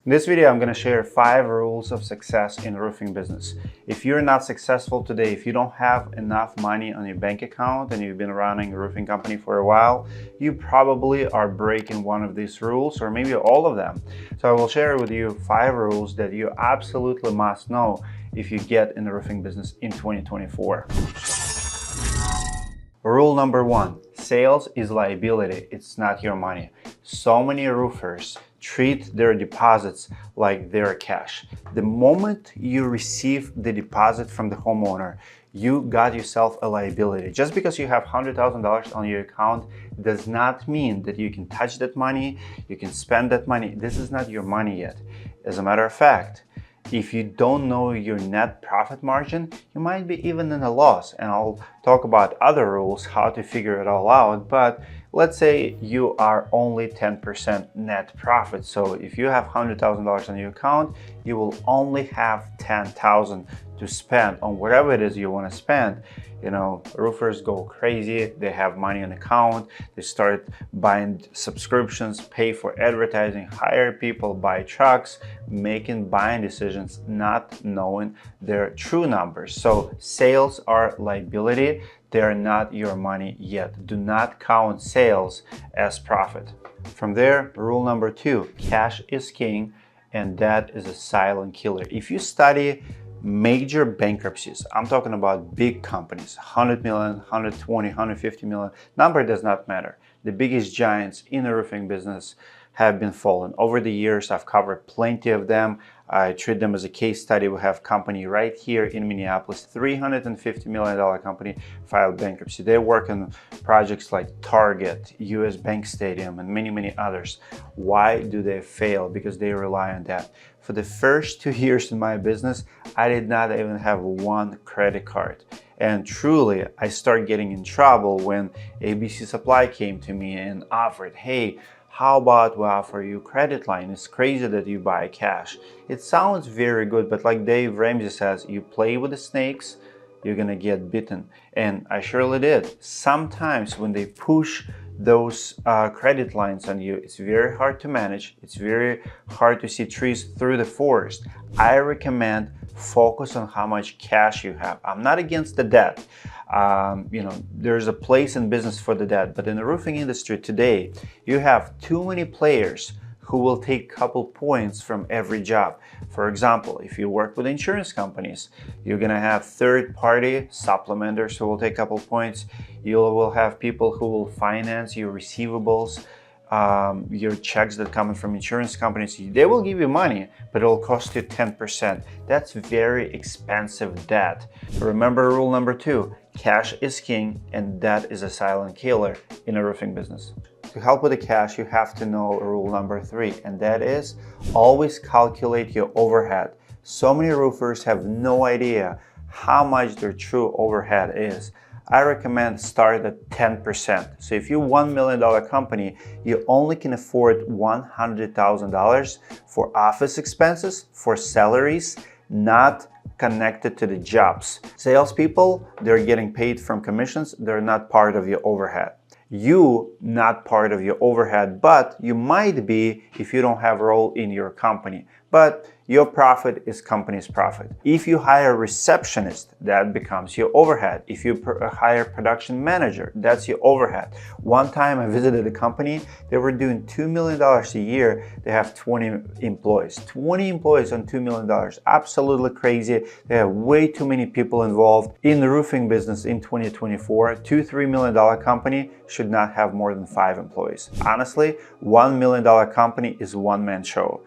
In this video, I'm going to share 5 rules of success in roofing business. If you're not successful today, if you don't have enough money on your bank account and you've been running a roofing company for a while, you probably are breaking one of these rules or maybe all of them. So I will share with you 5 rules that you absolutely must know if you get in the roofing business in 2024. Rule number 1, sales is liability, it's not your money. So many roofers treat their deposits like they're cash. The moment you receive the deposit from the homeowner, you got yourself a liability. Just because you have $100,000 on your account does not mean that you can touch that money, you can spend that money. This is not your money yet. As a matter of fact, if you don't know your net profit margin, you might be even in a loss. And I'll talk about other rules, how to figure it all out. But let's say you are only 10% net profit. So if you have $100,000 on your account, you will only have $10,000 to spend on whatever it is you want to spend. You know, roofers go crazy. They have money on account. They start buying subscriptions, pay for advertising, hire people, buy trucks, making buying decisions, not knowing their true numbers. So sales are liability. They're not your money yet. Do not count sales as profit. From there, rule number 2, cash is king, and that is a silent killer. If you study major bankruptcies, I'm talking about big companies, 100 million, 120, 150 million, number does not matter. The biggest giants in the roofing business have been fallen. Over the years, I've covered plenty of them. I treat them as a case study. We have a company right here in Minneapolis, $350 million company, filed bankruptcy. They work on projects like Target, US Bank Stadium, and many, many others. Why do they fail? Because they rely on that. For the first 2 years in my business, I did not even have one credit card. And truly, I started getting in trouble when ABC Supply came to me and offered, hey, how about we offer you credit line? It's crazy that you buy cash. It sounds very good, but like Dave Ramsey says, you play with the snakes, you're gonna get bitten. And I surely did. Sometimes when they push those credit lines on you, it's very hard to manage. It's very hard to see trees through the forest. I recommend focus on how much cash you have. I'm not against the debt. There's a place in business for the debt, but in the roofing industry today, you have too many players who will take a couple points from every job. For example, if you work with insurance companies, you're gonna have third-party supplementers who will take a couple points. You will have people who will finance your receivables, your checks that come in from insurance companies. They will give you money, but it will cost you 10%. That's very expensive debt. Remember rule number 2, cash is king, and that is a silent killer in a roofing business. To help with the cash, you have to know rule number 3, and that is always calculate your overhead. So many roofers have no idea how much their true overhead is. I recommend start at 10%. So if you're $1 million company, you only can afford $100,000 for office expenses, for salaries, not connected to the jobs. Salespeople, they're getting paid from commissions. They're not part of your overhead. You not part of your overhead, but you might be if you don't have a role in your company. But your profit is company's profit. If you hire a receptionist, that becomes your overhead. If you hire a production manager, that's your overhead. One time I visited a company, they were doing $2 million a year. They have 20 employees. 20 employees on $2 million. Absolutely crazy. They have way too many people involved. In the roofing business in 2024, $2-3 million company should not have more than 5 employees. Honestly, $1 million company is one-man show.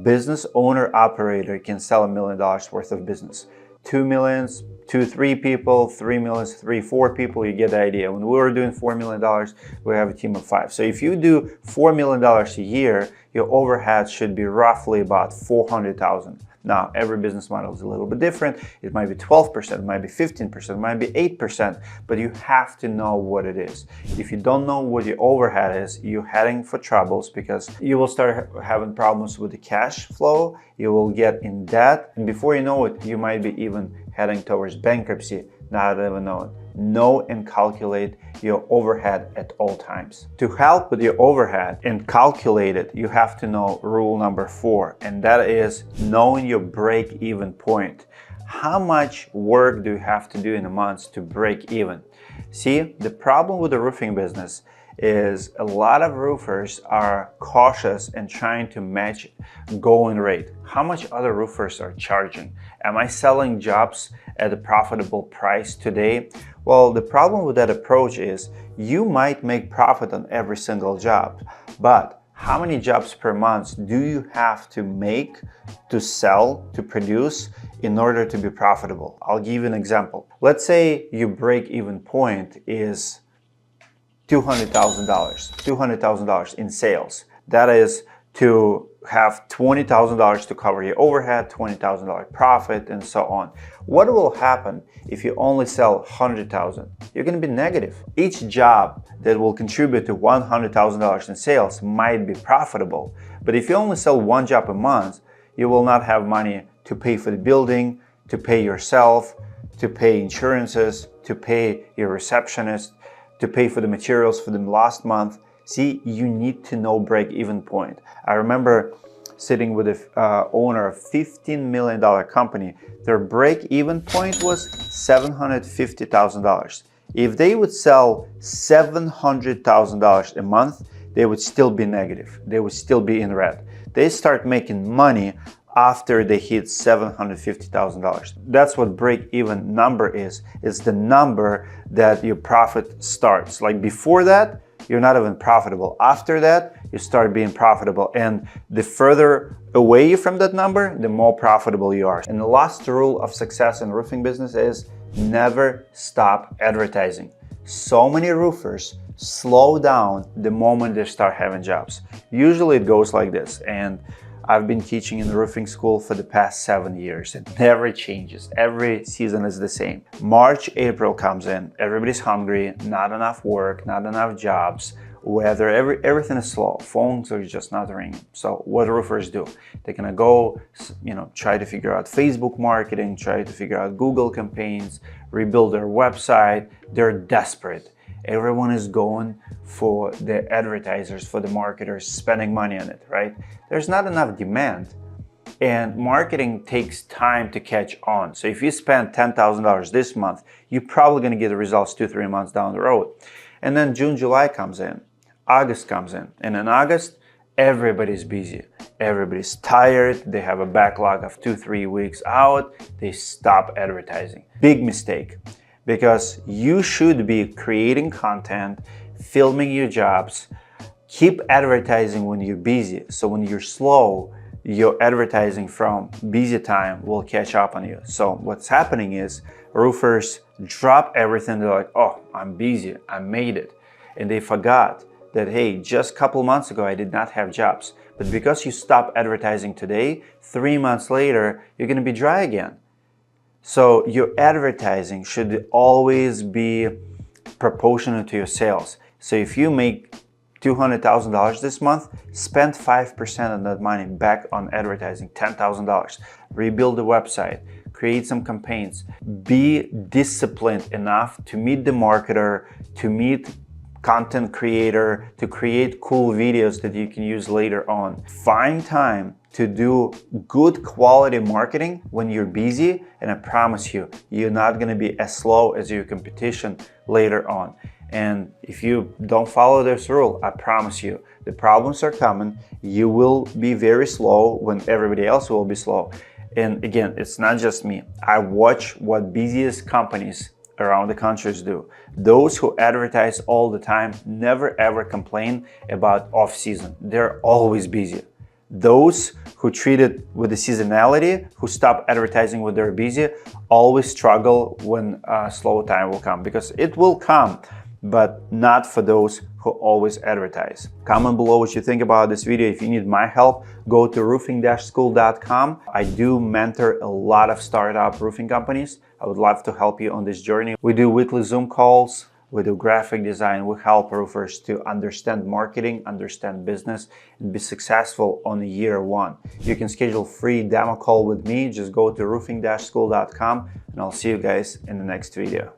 Business owner operator can sell $1 million worth of business. 2 millions, 2-3 people, 3 millions, 3-4 people, you get the idea. When we were doing $4 million, we have a team of 5. So if you do $4 million a year, your overhead should be roughly about $400,000. Now, every business model is a little bit different. It might be 12%, it might be 15%, it might be 8%, but you have to know what it is. If you don't know what your overhead is, you're heading for troubles because you will start having problems with the cash flow, you will get in debt, and before you know it, you might be even heading towards bankruptcy, not even know it. know and calculate your overhead at all times. To help with your overhead and calculate it, you have to know rule number 4, and that is knowing your break-even point. How much work do you have to do in a month to break even? See, the problem with the roofing business is a lot of roofers are cautious and trying to match going rate. How much other roofers are charging? Am I selling jobs at a profitable price today? Well, the problem with that approach is you might make profit on every single job, but how many jobs per month do you have to make, to sell, to produce in order to be profitable? I'll give you an example. Let's say your break-even point is $200,000 in sales. That is to have $20,000 to cover your overhead, $20,000 profit, and so on. What will happen if you only sell $100,000? You're going to be negative. Each job that will contribute to $100,000 in sales might be profitable, but if you only sell one job a month, you will not have money to pay for the building, to pay yourself, to pay insurances, to pay your receptionist, to pay for the materials for the last month. See, you need to know break-even point. I remember sitting with the owner of a $15 million company. Their break-even point was $750,000. If they would sell $700,000 a month, they would still be negative. They would still be in red. They start making money after they hit $750,000. That's what break-even number is. It's the number that your profit starts. Like before that, you're not even profitable. After that, you start being profitable. And the further away from that number, the more profitable you are. And the last rule of success in roofing business is never stop advertising. So many roofers slow down the moment they start having jobs. Usually it goes like this. And I've been teaching in the roofing school for the past 7 years. It never changes. Every season is the same. March, April comes in. Everybody's hungry, not enough work, not enough jobs, weather, everything is slow. Phones are just not ringing. So what roofers do? They're gonna go, try to figure out Facebook marketing, try to figure out Google campaigns, rebuild their website. They're desperate. Everyone is going for the advertisers, for the marketers, spending money on it, right? There's not enough demand, and marketing takes time to catch on. So if you spend $10,000 this month, you're probably going to get the results 2-3 months down the road. And then June, July comes in, August comes in, and in August, everybody's busy. Everybody's tired. They have a backlog of 2-3 weeks out. They stop advertising. Big mistake. Because you should be creating content, filming your jobs, keep advertising when you're busy. So when you're slow, your advertising from busy time will catch up on you. So what's happening is roofers drop everything. They're like, oh, I'm busy, I made it. And they forgot that, hey, just a couple months ago, I did not have jobs. But because you stop advertising today, 3 months later, you're gonna be dry again. So your advertising should always be proportional to your sales. So if you make $200,000 this month, spend 5% of that money back on advertising, $10,000. Rebuild the website, create some campaigns. Be disciplined enough to meet the marketer, to meet content creator, to create cool videos that you can use later on. Find time to do good quality marketing when you're busy, and I promise you, you're not going to be as slow as your competition later on. And if you don't follow this rule, I promise you, the problems are coming. You will be very slow when everybody else will be slow. And again, it's not just me. I watch what busiest companies around the countries do. Those who advertise all the time never ever complain about off season. They're always busy. Those who treat it with the seasonality, who stop advertising when they're busy, always struggle when slow time will come, because it will come, but not for those who always advertise. Comment below what you think about this video. If you need my help, go to roofing-school.com. I do mentor a lot of startup roofing companies. I would love to help you on this journey. We do weekly Zoom calls. We do graphic design. We help roofers to understand marketing, understand business, and be successful on year one. You can schedule a free demo call with me. Just go to roofing-school.com, and I'll see you guys in the next video.